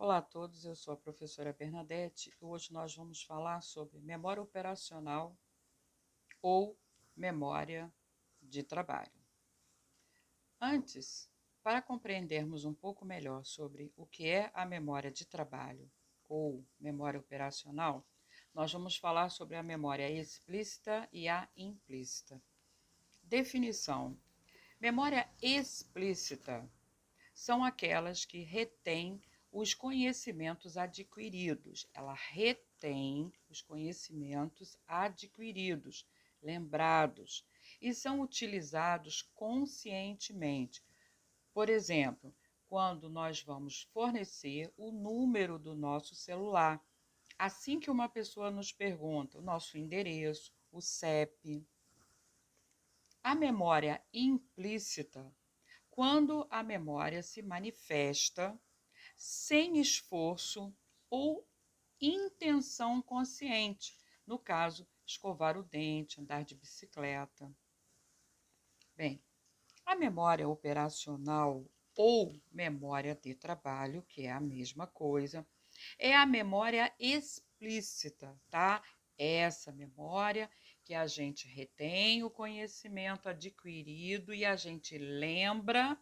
Olá a todos, eu sou a professora Bernadette e hoje nós vamos falar sobre memória operacional ou memória de trabalho. Antes, para compreendermos um pouco melhor sobre o que é a memória de trabalho ou memória operacional, nós vamos falar sobre a memória explícita e a implícita. Definição: memória explícita são aquelas que retêm os conhecimentos adquiridos. Ela retém os conhecimentos adquiridos, lembrados, e são utilizados conscientemente. Por exemplo, quando nós vamos fornecer o número do nosso celular. Assim que uma pessoa nos pergunta o nosso endereço, o CEP. A memória implícita, quando a memória se manifesta sem esforço ou intenção consciente, no caso, escovar o dente, andar de bicicleta. Bem, a memória operacional ou memória de trabalho, que é a mesma coisa, é a memória explícita, tá? Essa memória que a gente retém o conhecimento adquirido e a gente lembra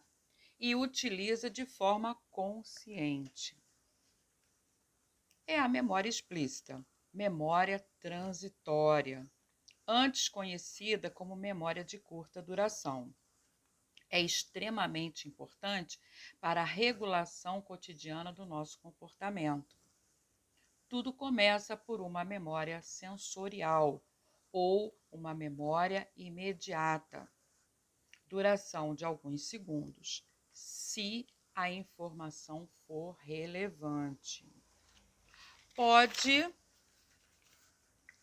e utiliza de forma consciente. É a memória explícita, memória transitória, antes conhecida como memória de curta duração. É extremamente importante para a regulação cotidiana do nosso comportamento. Tudo começa por uma memória sensorial ou uma memória imediata, duração de alguns segundos, se a informação for relevante. Pode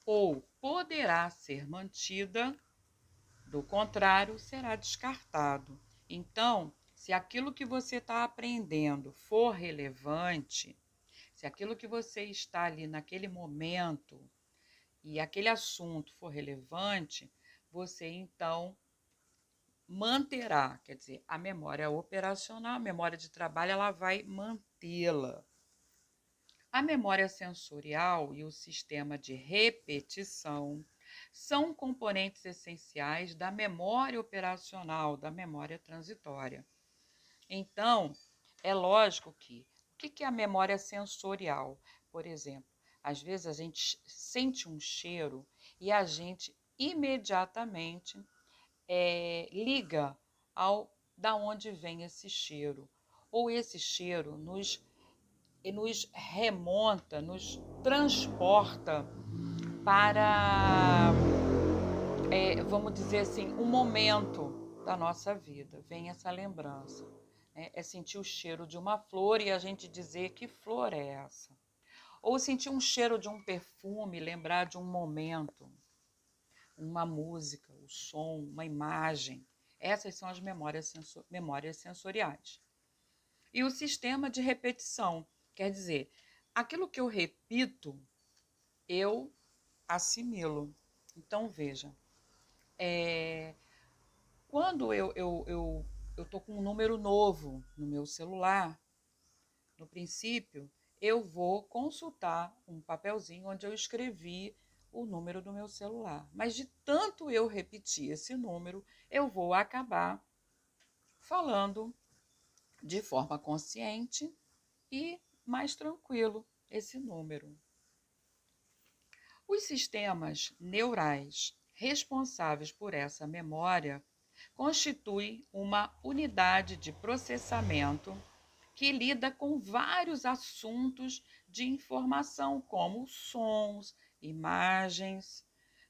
ou poderá ser mantida, do contrário, será descartado. Então, se aquilo que você está aprendendo for relevante, se aquilo que você está ali naquele momento e aquele assunto for relevante, você então manterá, quer dizer, a memória operacional, a memória de trabalho, ela vai mantê-la. A memória sensorial e o sistema de repetição são componentes essenciais da memória operacional, da memória transitória. Então, é lógico que o que é a memória sensorial? Por exemplo, às vezes a gente sente um cheiro e a gente imediatamente liga ao da onde vem esse cheiro. Ou esse cheiro nos remonta, nos transporta para, vamos dizer assim, um momento da nossa vida. Vem essa lembrança. É sentir o cheiro de uma flor e a gente dizer que flor é essa. Ou sentir um cheiro de um perfume, lembrar de um momento, uma música, o som, uma imagem. Essas são as memórias sensoriais. E o sistema de repetição, quer dizer, aquilo que eu repito, eu assimilo. Então, veja, quando eu estou com um número novo no meu celular, no princípio, eu vou consultar um papelzinho onde eu escrevi o número do meu celular. Mas de tanto eu repetir esse número, eu vou acabar falando de forma consciente e mais tranquilo esse número. Os sistemas neurais responsáveis por essa memória constituem uma unidade de processamento que lida com vários assuntos de informação, como sons, imagens,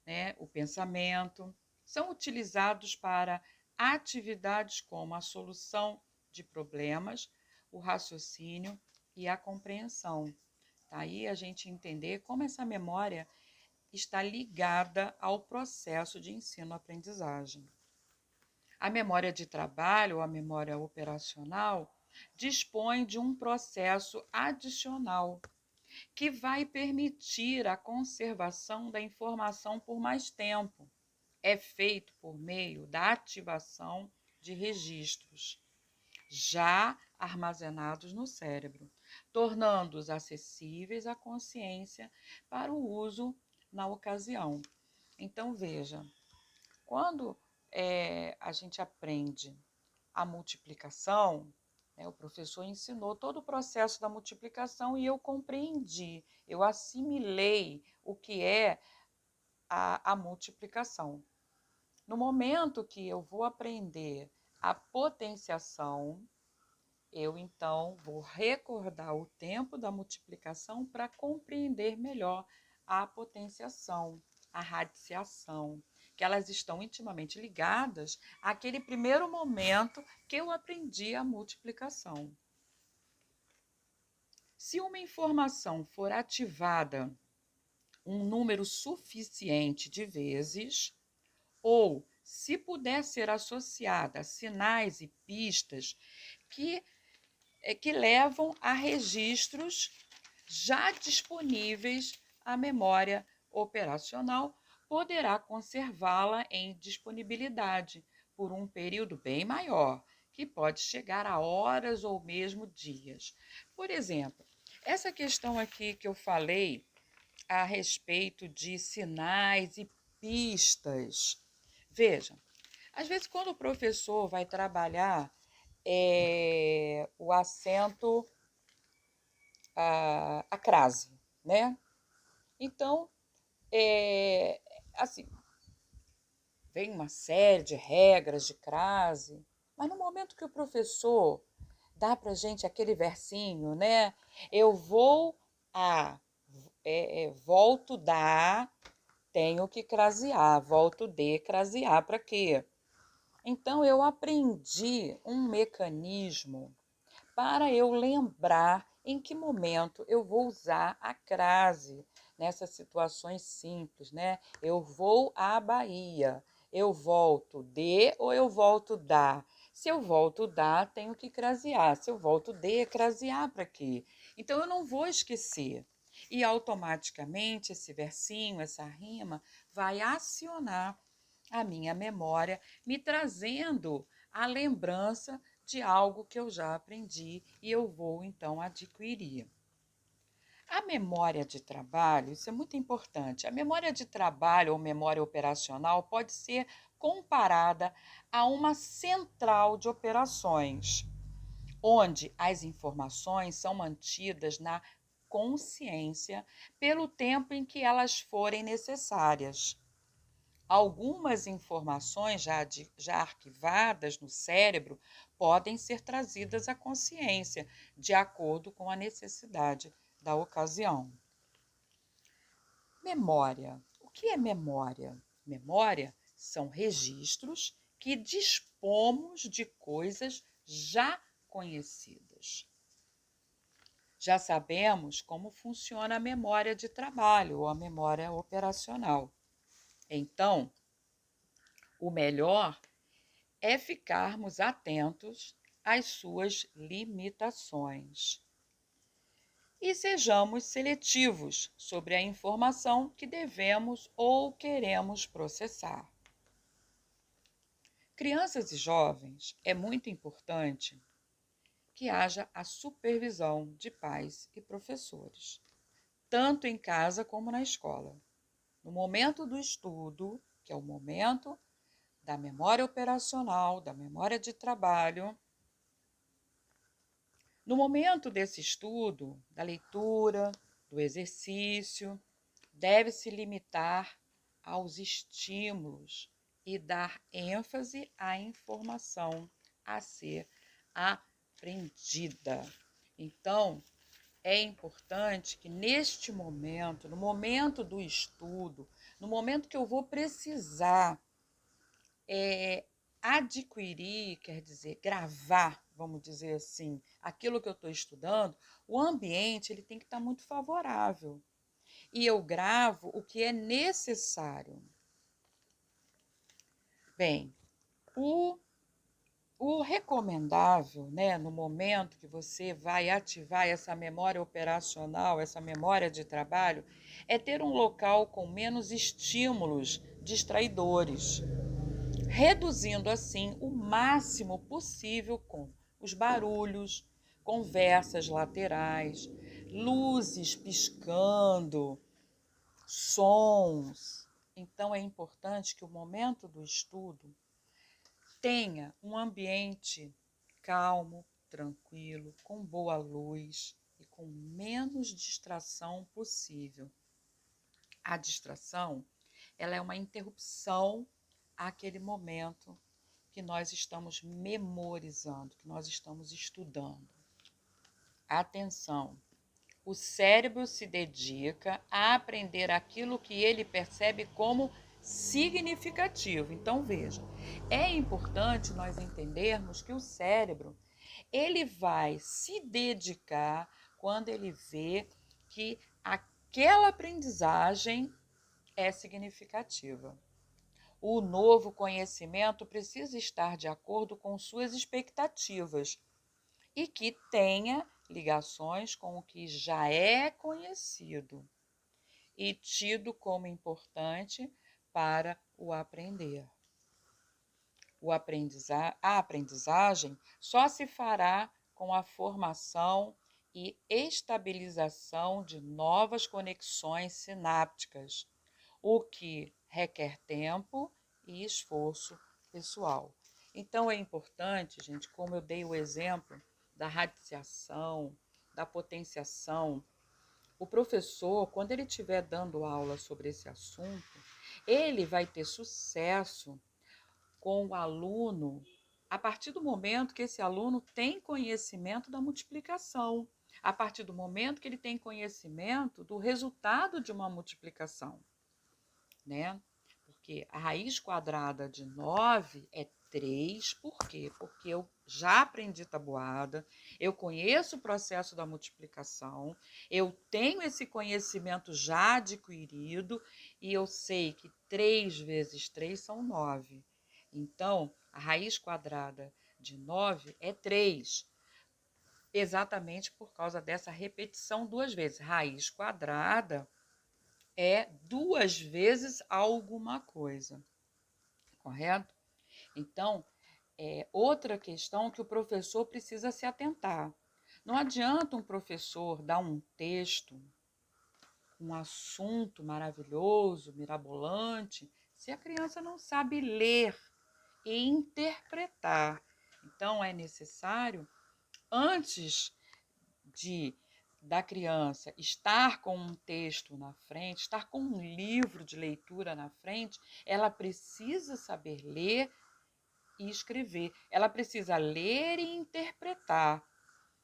né, o pensamento. São utilizados para atividades como a solução de problemas, o raciocínio e a compreensão. Aí a gente entender como essa memória está ligada ao processo de ensino-aprendizagem. A memória de trabalho, a memória operacional, dispõe de um processo adicional que vai permitir a conservação da informação por mais tempo. É feito por meio da ativação de registros. Já armazenados no cérebro, tornando-os acessíveis à consciência para o uso na ocasião. Então, veja, quando a gente aprende a multiplicação, o professor ensinou todo o processo da multiplicação e eu compreendi, eu assimilei o que é a multiplicação. No momento que eu vou aprender a potenciação, eu então vou recordar o tempo da multiplicação para compreender melhor a potenciação, a radiciação, que elas estão intimamente ligadas àquele primeiro momento que eu aprendi a multiplicação. Se uma informação for ativada um número suficiente de vezes, ou se puder ser associada a sinais e pistas que levam a registros já disponíveis, a memória operacional poderá conservá-la em disponibilidade por um período bem maior, que pode chegar a horas ou mesmo dias. Por exemplo, essa questão aqui que eu falei a respeito de sinais e pistas. Veja, às vezes quando o professor vai trabalhar o acento, a crase, né? Então, assim, vem uma série de regras de crase, mas no momento que o professor dá para gente aquele versinho, né? Eu vou a, volto da, tenho que crasear, volto de, crasear, para quê? Então, eu aprendi um mecanismo para eu lembrar em que momento eu vou usar a crase nessas situações simples, né? Eu vou à Bahia, eu volto de ou eu volto da? Se eu volto da, tenho que crasear. Se eu volto de, crasear para quê? Então eu não vou esquecer. E automaticamente esse versinho, essa rima, vai acionar a minha memória, me trazendo a lembrança de algo que eu já aprendi e eu vou então adquirir. A memória de trabalho, isso é muito importante. A memória de trabalho ou memória operacional pode ser comparada a uma central de operações, onde as informações são mantidas na consciência pelo tempo em que elas forem necessárias. Algumas informações já arquivadas no cérebro podem ser trazidas à consciência, de acordo com a necessidade da ocasião. Memória. O que é memória? Memória são registros que dispomos de coisas já conhecidas. Já sabemos como funciona a memória de trabalho ou a memória operacional. Então, o melhor é ficarmos atentos às suas limitações e sejamos seletivos sobre a informação que devemos ou queremos processar. Crianças e jovens, é muito importante que haja a supervisão de pais e professores, tanto em casa como na escola. No momento do estudo, que é o momento da memória operacional, da memória de trabalho, no momento desse estudo, da leitura, do exercício, deve-se limitar aos estímulos e dar ênfase à informação a ser aprendida. Então, é importante que neste momento, no momento do estudo, no momento que eu vou precisar adquirir, quer dizer, gravar, vamos dizer assim, aquilo que eu estou estudando, o ambiente ele tem que estar muito favorável. E eu gravo o que é necessário. Bem, o recomendável, né, no momento que você vai ativar essa memória operacional, essa memória de trabalho, é ter um local com menos estímulos distraidores, reduzindo assim o máximo possível com os barulhos, conversas laterais, luzes piscando, sons. Então, é importante que o momento do estudo tenha um ambiente calmo, tranquilo, com boa luz e com menos distração possível. A distração, ela é uma interrupção àquele momento que nós estamos memorizando, que nós estamos estudando. Atenção! O cérebro se dedica a aprender aquilo que ele percebe como significativo. Então, veja, é importante nós entendermos que o cérebro, ele vai se dedicar quando ele vê que aquela aprendizagem é significativa. O novo conhecimento precisa estar de acordo com suas expectativas e que tenha ligações com o que já é conhecido e tido como importante para o aprender. A aprendizagem só se fará com a formação e estabilização de novas conexões sinápticas, o que requer tempo e esforço pessoal. Então é importante, gente, como eu dei o exemplo da radiciação, da potenciação, o professor, quando ele estiver dando aula sobre esse assunto, ele vai ter sucesso com o aluno a partir do momento que esse aluno tem conhecimento da multiplicação, a partir do momento que ele tem conhecimento do resultado de uma multiplicação, né? Porque a raiz quadrada de 9 é 3, por quê? Porque eu já aprendi tabuada, eu conheço o processo da multiplicação, eu tenho esse conhecimento já adquirido e eu sei que 3 vezes 3 são 9. Então, a raiz quadrada de 9 é 3, exatamente por causa dessa repetição duas vezes. Raiz quadrada é 2 vezes alguma coisa, correto? Então, outra questão que o professor precisa se atentar. Não adianta um professor dar um texto, um assunto maravilhoso, mirabolante, se a criança não sabe ler e interpretar. Então, é necessário, antes de da criança estar com um texto na frente, estar com um livro de leitura na frente, ela precisa saber ler e escrever. Ela precisa ler e interpretar.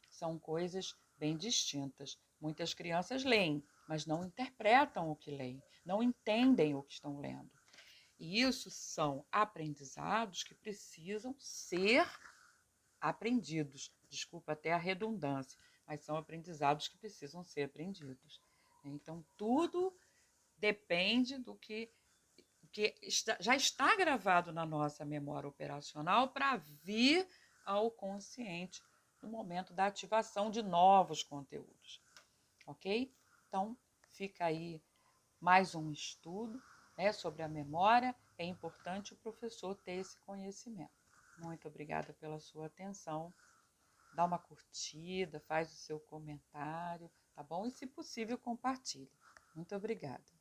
São coisas bem distintas. Muitas crianças leem, mas não interpretam o que leem, não entendem o que estão lendo. E isso são aprendizados que precisam ser aprendidos. Desculpa até a redundância, mas são aprendizados que precisam ser aprendidos. Então, tudo depende do que já está gravado na nossa memória operacional para vir ao consciente no momento da ativação de novos conteúdos. Ok? Então, fica aí mais um estudo, né, sobre a memória. É importante o professor ter esse conhecimento. Muito obrigada pela sua atenção. Dá uma curtida, faz o seu comentário, tá bom? E, se possível, compartilhe. Muito obrigada.